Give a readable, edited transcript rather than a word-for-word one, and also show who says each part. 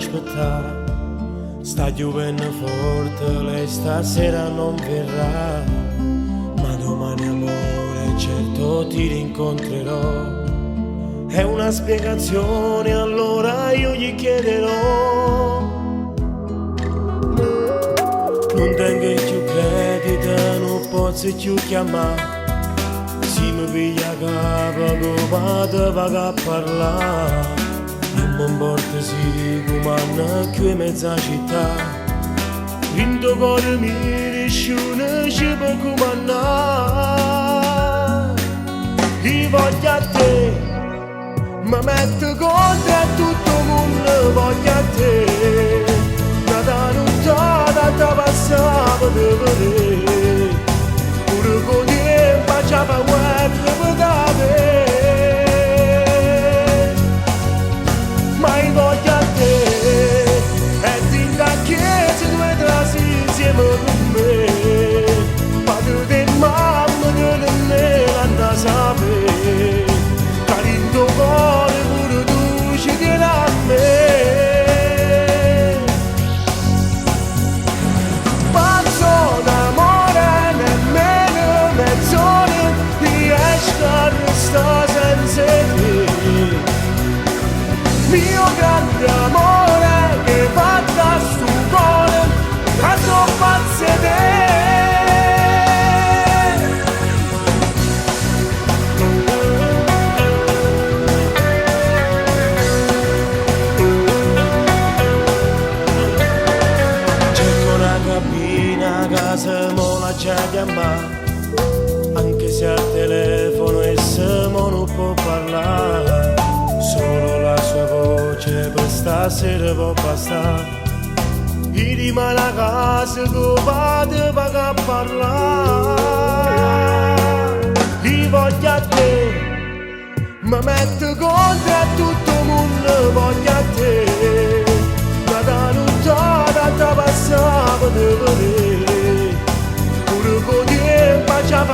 Speaker 1: aspettare. Sta piovendo forte, lei stasera non verrà, ma domani amore certo ti rincontrerò. È una spiegazione, allora io gli chiederò. Non tengo più credito, non posso più chiamare. Se mi piglia capo come te vado a parlare. Non mi importa se comanda qui in mezza città. In tuo cuore mi nessuno ci può comandare. Io voglio a te, mi metto contro a tutto il mondo, voglio a te. Da nottata ti passavo di vedere, pure con te facciamo web per te. Ma io voglio a te, e ti da chiesa due trasi insieme con me. Padre di mamma che non l'hanno sapere, che in tuo cuore pure tu ci tieni a me. Sto senza te, mio grande amore che va da sto cuore, la tua pazza te. Cerco una cabina, casa mo la c'è a chiamare. Anche se al telefono e Simo non può parlare, solo la sua voce per stasera può bastare. Io rimane a casa che vado a parlare. Io voglio a te, mi metto contro a tutto il mondo, voglio a te. Da nottata ti passavo di vedere, pure con te facciamo